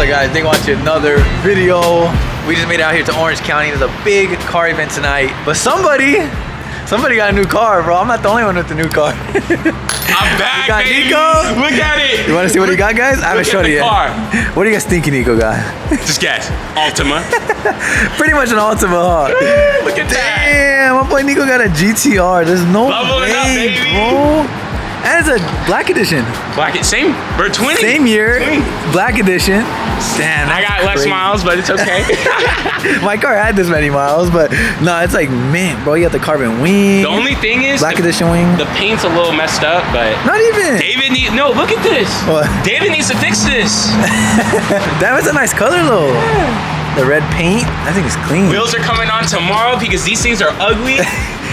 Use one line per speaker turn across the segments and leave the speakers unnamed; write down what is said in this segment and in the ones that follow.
up guys, thank you for watching another video. We just made it out here to Orange County. There's a big car event tonight. But somebody got a new car, bro. I'm not the only one with the new car.
I'm back,
got
baby.
Nico.
Look at it.
You want to see what he got, guys? I haven't showed it yet.
Car.
What do you guys think Nico got?
Just guess. Altima.
Pretty much an Altima, huh?
Look at that.
Damn, my boy Nico got a GTR. There's no
Leveling up,
way,
baby.
bro. And it's a black edition.
Black, same. We're 20.
Same year, black edition. Damn,
I got less miles, but it's okay.
My car had this many miles, but no, it's like, man, bro, you got the carbon wing.
The only thing is,
black edition wing.
The paint's a little messed up, but
not even.
David needs. No, look at this.
What?
David needs to fix this.
That was a nice color, though. The red paint, I think it's clean.
Wheels are coming on tomorrow because these things are ugly.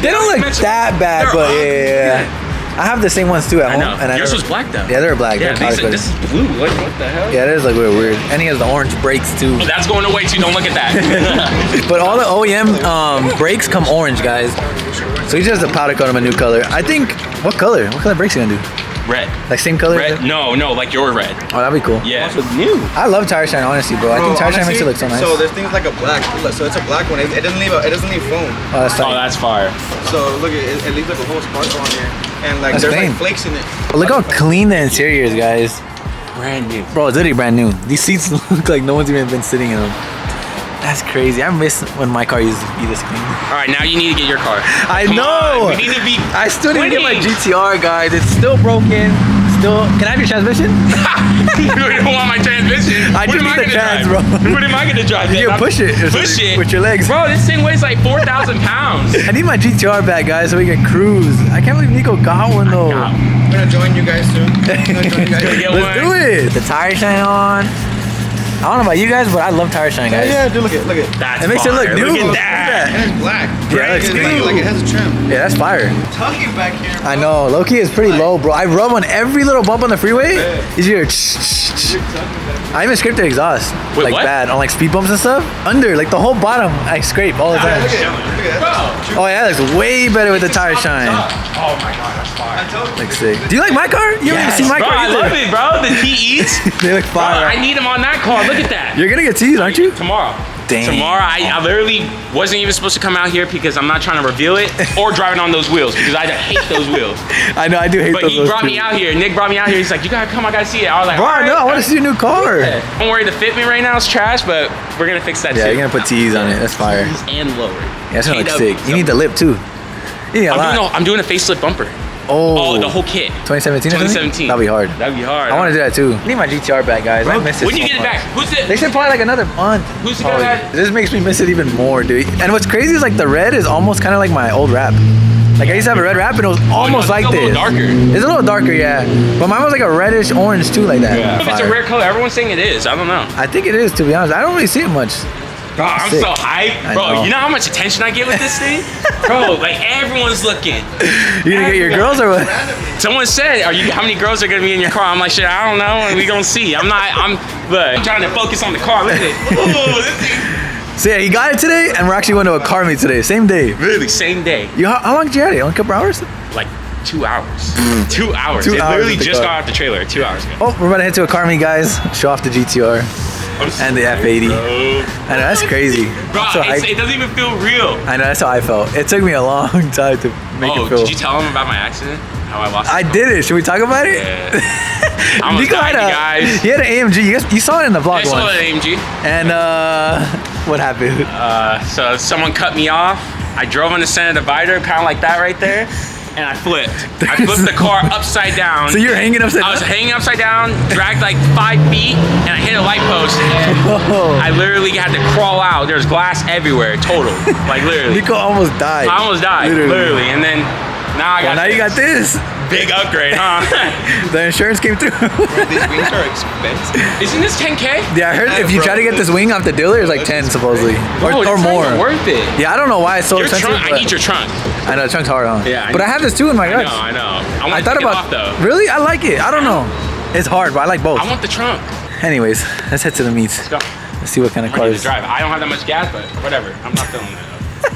They don't look that bad, but yeah. I have the same ones too at home. And
yours was black though.
Yeah, they're black.
Yeah, this is blue. What the hell?
Yeah, it is like weird. And he has the orange brakes too.
Oh, that's going away too. Don't look at that.
But all the OEM brakes come orange, guys. So he just has to powder coat them a new color. I think. What color brakes are you gonna do?
Red.
Like same color?
Red? No, like your red.
Oh, that'd be cool.
Yeah. It's new.
I love tire shine, honestly, bro. I think tire shine makes it look so nice.
So there's things like a black. So it's a black one. It doesn't leave foam.
Oh, that's tight.
Oh, that's fire.
So look, it leaves like a whole sparkle on here, and like there's like flakes in it.
Look how clean the interior is, guys.
Brand new.
Bro, it's literally brand new. These seats look like no one's even been sitting in them. That's crazy. I miss when my car used to be this clean.
All right, now you need to get your car.
I
Come
know.
on, we need to be.
I still need to get my GTR, guys. It's still broken. Can I have your transmission?
You don't want my transmission.
I just need the trans, bro.
What am I gonna drive?
You can push it.
Push it
with your legs.
Bro, this thing weighs like 4,000 pounds.
I need my GTR back, guys, so we can cruise. I can't believe Nico got one though.
I'm gonna join you guys soon.
Let's do it. The tire shine on. I don't know about you guys, but I love tire shine, guys.
Yeah, dude, look at that.
It
makes it look new.
Look at that.
And it's black.
Yeah, it looks clean.
Like it has a trim.
Yeah, that's fire.
Tugging back here. Bro.
I know. Low-key is pretty low, bro. I rub on every little bump on the freeway. You hear I even scrape the exhaust.
Wait,
like
what?
bad on like speed bumps and stuff. Under, like the whole bottom, I scrape all the time.
Look at that.
Oh yeah, that looks way better with the tire shine.
Oh my god, that's fire.
Like sick. Do you like my car? You haven't even seen my
bro,
car
I
either.
love it, bro. The heat eats.
They look
Bro,
fire.
I need him on that car. Look at that.
You're gonna get teased, aren't you?
Tomorrow.
Dang.
Tomorrow, I literally wasn't even supposed to come out here because I'm not trying to reveal it or driving on those wheels because I hate those wheels.
I know, I do hate
But
those.
he brought me out here. Nick brought me out here. He's like, you gotta come. I gotta see it. I was like,
Bro,
all right.
no, I want to see your new car.
Yeah. Don't worry, the fitment right now is trash, but we're gonna fix that
Yeah,
too.
you're gonna put T's on it. That's fire.
And lower.
Yeah, that's gonna look sick. You need the lip too. You need a lot.
I'm doing a facelift bumper.
Oh,
the whole kit.
2017 or something?
2017.
That'd be hard.
That'd be hard.
I want to do that too. I need my GTR back, guys. I miss it
When you
so
get it
much.
back, who's it?
They said probably like another month.
Who's the guy that?
This makes me miss it even more, dude. And what's crazy is like the red is almost kind of like my old wrap. Like I used to have a red wrap and it was almost like this.
It's a little darker.
It's a little darker, yeah. But mine was like a reddish orange too, like that.
Yeah. If it's a rare color, everyone's saying it is. I don't know.
I think it is, to be honest. I don't really see it much.
Bro, I'm
Sick.
so hyped. Bro, you know how much attention I get with this thing? Bro, like everyone's looking.
You gonna get your girls or what?
Someone said, how many girls are gonna be in your car? I'm like, shit, I don't know. We gonna see. I'm trying to focus on the car. Look at it. Ooh, this thing.
So yeah, he got it today and we're actually going to a car meet today. Same day.
Really, same day.
How long did you have it? Only a couple hours?
Like 2 hours. 2 hours.
2
It
hours
literally
with the
just
car.
got out the trailer 2 hours ago.
Oh, we're about to head to a car meet, guys. Show off the GTR. And the F80. I know, that's crazy.
Bro,
So
it doesn't even feel real.
I know, that's how I felt. It took me a long time to make it feel.
Did you tell him about my accident? How I lost
I did it. Should we talk about it?
Yeah. I almost
Nico
died, you guys.
He had an AMG. You saw it in the vlog
I saw
once.
an AMG.
And what happened?
So someone cut me off. I drove on the center divider, kind of like that right there. And I flipped. I flipped the car upside down.
So you're hanging upside down?
I was hanging upside down, dragged like 5 feet, and I hit a light post. And I literally had to crawl out. There's glass everywhere, total. Like literally.
Nico almost died.
I almost died, literally. And then now I got
now you got this.
Big upgrade, huh?
The insurance came through.
These wings are expensive.
Isn't this 10K?
Yeah, I heard if you try to get this wing off the dealer, it's like 10 supposedly.
Bro,
or
it's
more.
not even worth it.
Yeah, I don't know why it's so
Your
expensive.
trunk, I need your trunk.
I know, the trunk's hard, huh?
Yeah,
but I have this too in my guts.
I know.
I thought about
off, though.
Really? I like it. I don't know. It's hard, but I like both.
I want the trunk.
Anyways, let's head to the meets.
Let's go.
Let's see what kind of
I'm ready
cars.
to drive. I don't have that much gas, but whatever. I'm not feeling that.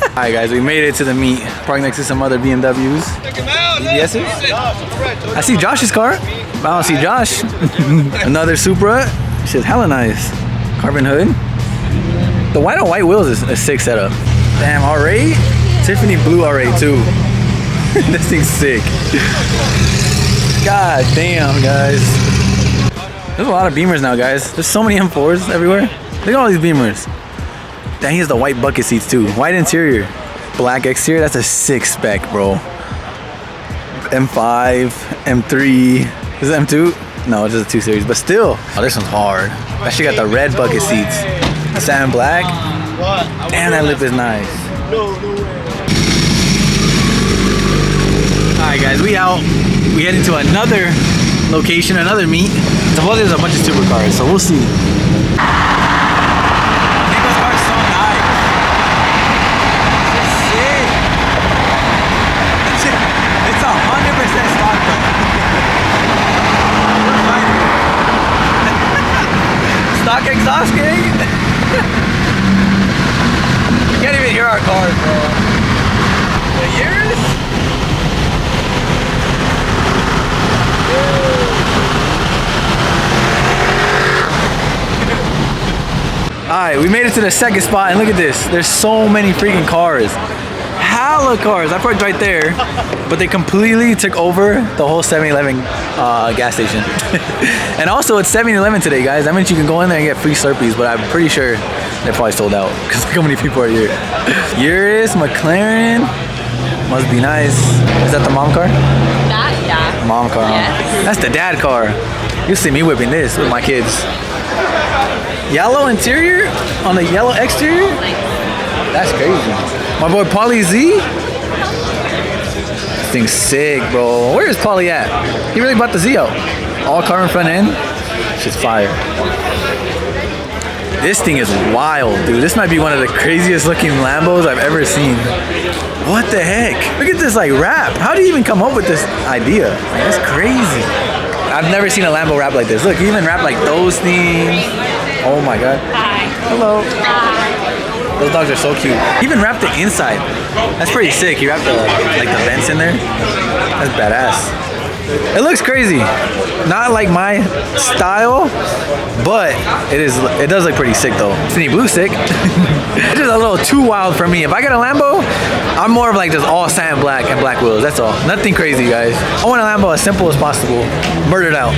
Alright guys, we made it to the meet. Parked next to some other BMWs. EBSs. I see Josh's car, but I don't see Josh. Another Supra. Shit's hella nice. Carbon hood. The white on white wheels is a sick setup. Damn, R8? Tiffany blue R8 too. This thing's sick. God damn, guys. There's a lot of Beamers now, guys. There's so many M4s everywhere. Look at all these Beamers. Dang, he has the white bucket seats too. White interior, black exterior. That's a sick spec, bro. M5, M3. Is it M2? No, it's just a 2 Series, but still. Oh, this one's hard. That shit got the red bucket seats. The satin black. Damn, that lip is nice. Alright guys, we out. We heading to another location, another meet. Supposedly there's a bunch of supercars, so we'll see. Nico's car is so nice. It's sick. It's 100% stock though. Stock exhaust gang? You can't even hear our cars, bro. The years? Alright, we made it to the second spot and look at this. There's so many freaking cars. Hella cars. I parked right there, but they completely took over the whole 7-Eleven gas station. And also it's 7-Eleven today, guys. That means you can go in there and get free Slurpees, but I'm pretty sure they're probably sold out because look how many people are here. Urus, McLaren. Must be nice. Is that the mom car?
That, yeah.
Mom car, huh?
Yes.
That's the dad car. You'll see me whipping this with my kids. Yellow interior on the yellow exterior? That's crazy. My boy Pauly Z. This thing's sick, bro. Where is Pauly at? He really bought the Z out. All carbon front end. Shit's fire. This thing is wild, dude. This might be one of the craziest looking Lambos I've ever seen. What the heck? Look at this like wrap. How do you even come up with this idea? Like, that's crazy. I've never seen a Lambo wrap like this. Look, he even wrapped like those things. Oh my god.
Hi.
Hello.
Hi.
Those dogs are so cute. He even wrapped the inside. That's pretty sick. He wrapped the like the vents in there. That's badass. It looks crazy. Not like my style, but it does look pretty sick though. Tiffany blue sick. It's just a little too wild for me. If I get a Lambo, I'm more of like just all satin black and black wheels. That's all. Nothing crazy, guys. I want a Lambo as simple as possible. Murdered out.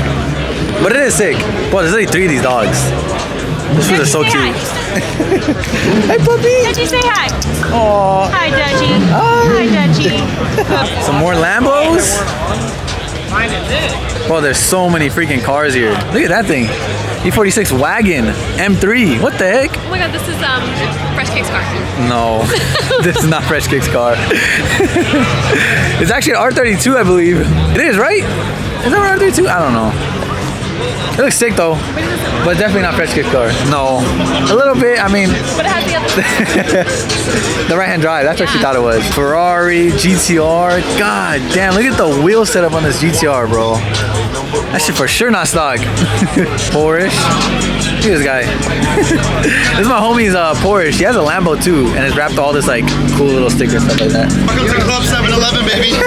But it is sick. Boy, there's only 3 of these dogs. These are so cute. Hey, puppy.
Dutchie, say hi.
Aww.
Hi, Dutchie.
Hi.
Hi, Dutchie.
Some more Lambos. Bro, there's so many freaking cars here. Look at that thing. E46 wagon, M3. What the heck?
Oh my god, this is Fresh Cake's car.
No, this is not Fresh Kick's car. It's actually an R32, I believe. It is, right? Is that an R32? I don't know. It looks sick though, but definitely not Fresh Kick's car. No, a little bit. I mean,
But it has the other
the right-hand drive. That's what she thought it was. Ferrari, GTR. God damn, look at the wheel setup on this GTR, bro. That shit for sure not stock. Porsche. Look at this guy. This is my homie's Porsche. He has a Lambo too, and it's wrapped all this like cool little sticker stuff like that.
Welcome to Club 7-Eleven, baby.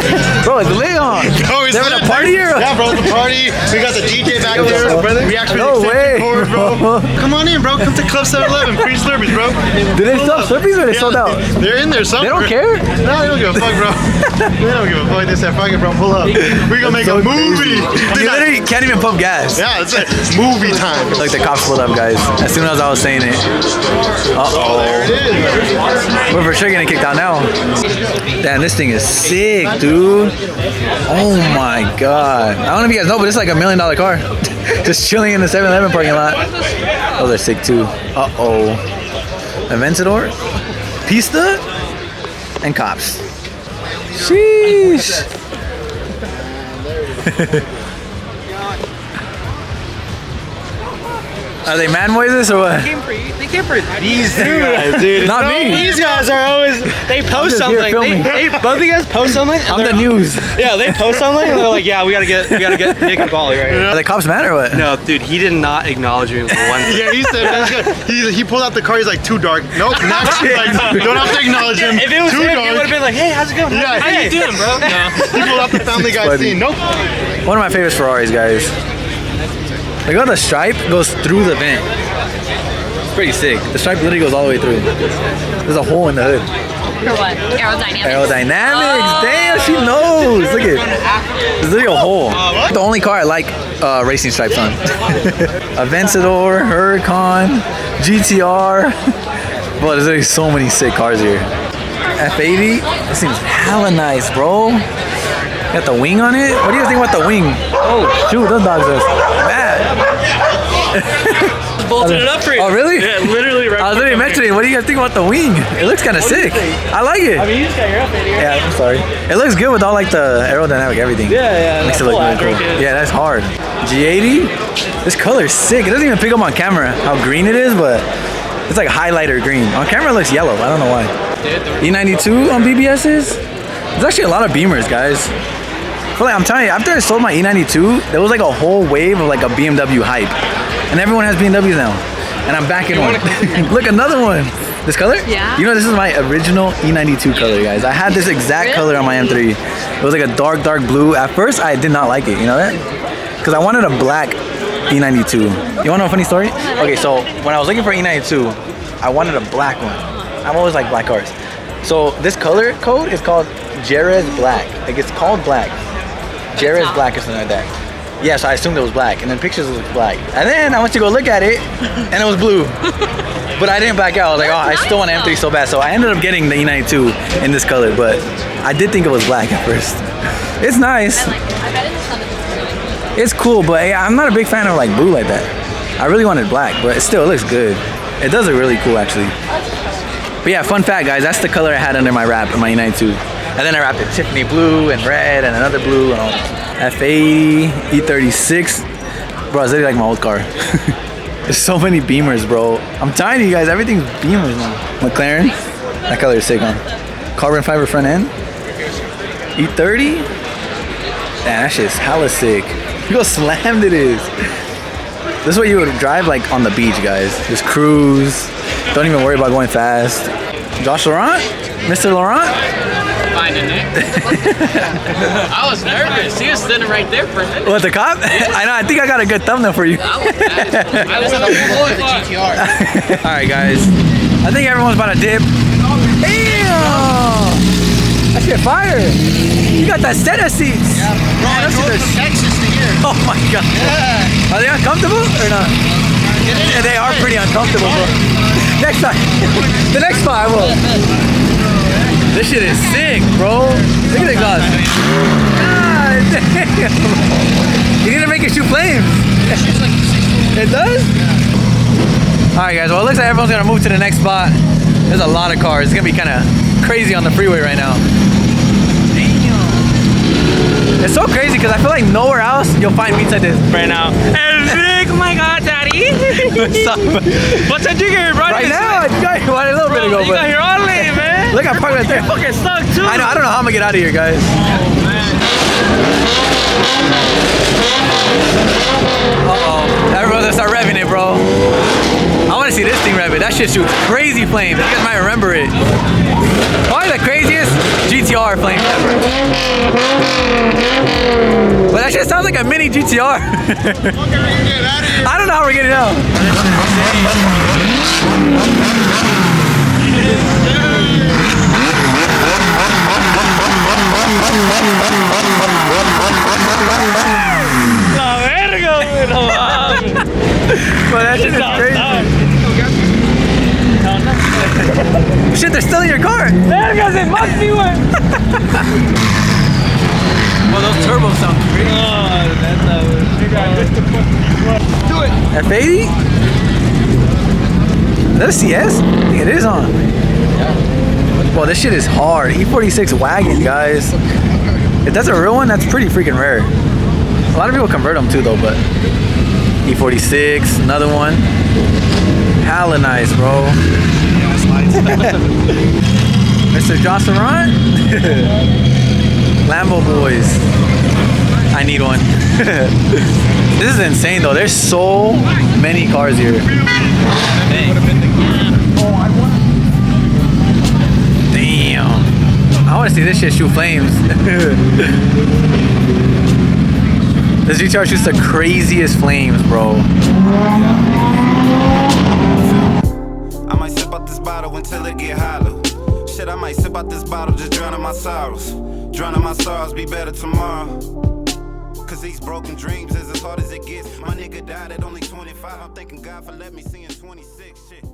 Bro, it's Leon.
Oh,
They're having a party here?
Yeah, bro, it's a party. We got the DJ back there.
brother?
We actually
No way.
Cord, bro. Come on in, bro. Come to Club 7-Eleven. Free Slurpees, bro.
Did they sell Slurpees or they sold out?
They're in there somewhere.
They don't care?
No, they don't give a fuck, bro. They don't give a fuck. They said, fuck it, bro. Pull up. We're gonna make
So
a movie.
You literally can't even pump gas.
Yeah, it's a movie time.
Like the cops pulled up, guys. As soon as I was saying it. Uh-oh.
There it is.
We're for sure getting kicked out now. Damn, this thing is sick, dude. Oh my god. I don't know if you guys know, but it's like $1 million car. Just chilling in the 7-Eleven parking lot. Those are sick too. Uh-oh. Aventador, Pista, and cops. Sheesh. Are they man voices or what?
They came for these guys, dude.
Not me.
These guys are always, they post
just here
something.
filming.
Both of you guys post something. and
I'm the
they're-
news.
Yeah, they post something and they're like, yeah, we gotta get Nick and Pauly right here.
Are the cops mad or what?
No, dude, he did not acknowledge me with one thing.
Yeah, he said, that's good. He pulled out the car. He's like, too dark. Nope, next. Like, don't have to acknowledge him.
If it was
too
him,
dark.
he would have been like, hey, how's it going?
Yeah,
How
hey.
you doing, bro? No.
He pulled out the Family Guy
funny.
scene. Nope.
One of my favorite Ferraris, guys. Look how the stripe goes through the vent. It's pretty sick. The stripe literally goes all the way through. There's a hole in the hood.
For what? Aerodynamics.
Aerodynamics.
Oh.
Damn, she knows. Look at it. There's literally a hole. The only car I like racing stripes on. Aventador, Huracan, GTR. Bro, there's literally so many sick cars here. F80. This seems hella nice, bro. Got the wing on it? What do you think about the wing? Oh, shoot, those dogs are bad.
Bolted it up for you.
Oh, really?
Yeah, literally right.
I was literally mentioning, what do you guys think about the wing? It looks kind of sick. I like it.
I mean, you just got your update here.
Yeah, I'm sorry. It looks good with all like the aerodynamic everything.
Yeah.
Makes it look really cool. Yeah, that's hard. G80. This color is sick. It doesn't even pick up on camera how green it is, but it's like highlighter green. On camera it looks yellow. I don't know why. E92 on BBSs. There's actually a lot of Beamers, guys. I feel like, I'm telling you, after I sold my E92, there was like a whole wave of like a BMW hype. And everyone has BMWs now. And I'm back in one. Look, another one. This color?
Yeah.
You know, this is my original E92 color, guys. I had this exact color on my M3. It was like a dark blue. At first, I did not like it. You know that? Because I wanted a black E92. You want to know a funny story? Okay, so when I was looking for E92, I wanted a black one. I've always liked black cars. So this color code is called Jerez Black. Like, it's called black. Jerez Black or something like that. Yeah, so I assumed it was black, and then pictures it was black. And then I went to go look at it, and it was blue. But I didn't back out. I was like, oh, I still want an M3 so bad. So I ended up getting the E92 in this color, but I did think it was black at first. It's nice.
I bet in the sun it's really cool.
It's cool, but I'm not a big fan of like blue like that. I really wanted black, but it still looks good. It does look really cool, actually. But yeah, fun fact, guys, that's the color I had under my wrap in my E92. And then I wrapped it Tiffany blue and red and another blue and all. F80, E36. Bro, it's literally like my old car. There's so many Beamers, bro. I'm telling you guys, everything's Beamers now. McLaren, that color is sick, huh? Carbon fiber front end. E30. Damn, that shit's hella sick. Look how slammed it is. This is what you would drive like on the beach, guys. Just cruise. Don't even worry about going fast. Josh Laurent? Mr. Laurent?
FindingNick. I was nervous. He was sitting right there for a minute.
What, the cop? I know, I think I got a good thumbnail for you.
I was on the GTR.
Alright, guys. I think everyone's about to dip. Damn! That shit fire. You got that set of seats.
Yeah, bro, I drove from Texas to here.
Oh my god.
Yeah.
Are they uncomfortable or not? Yeah, they are pretty uncomfortable, bro. Next time. The next time I will. This shit is sick, bro. Look at the exhaust. God damn. You need to make it shoot flames. It does? Alright, guys. Well, it looks like everyone's going to move to the next spot. There's a lot of cars. It's going to be kind of crazy on the freeway right now. Damn. It's so crazy because I feel like nowhere else you'll find meets like this.
Right now. Oh my god, daddy.
What's up?
What's that you here, bro?
Right now? You got here a little bit ago.
You got here all late, man.
Look, I parked right there.
Fucking stuck too.
I don't know how I'm gonna get out of here, guys. Uh-oh. Everyone's gonna start revving it, bro. I wanna see this thing rev it. That shit shoots crazy flames. You guys might remember it. Probably the craziest GTR flame ever. But that shit sounds like a mini GTR. I don't know how we're getting out.
La verga, güey, no mames.
But that shit is crazy. Shit, they're still in your car.
Vergas, it must be, güey.
Well, those turbos sound crazy.
Do it.
F80? Is that a CS? I think it is on. Well, this shit is hard. E46 wagon, guys. If that's a real one, that's pretty freaking rare. A lot of people convert them too, though, but E46, another one. Hella nice, bro. Mr. Josh Laurent? Lambo boys. I need one. This is insane, though. There's so many cars here. Damn. I want to see this shit shoot flames. This GTR shoots the craziest flames, bro.
I might sip out this bottle until it get hollow. Shit, I might sip out this bottle, just drowning my sorrows. Drowning my sorrows, be better tomorrow. Cause these broken dreams is as hard as it gets. My nigga died at only 25. I'm thanking God for letting me see in 26. Shit.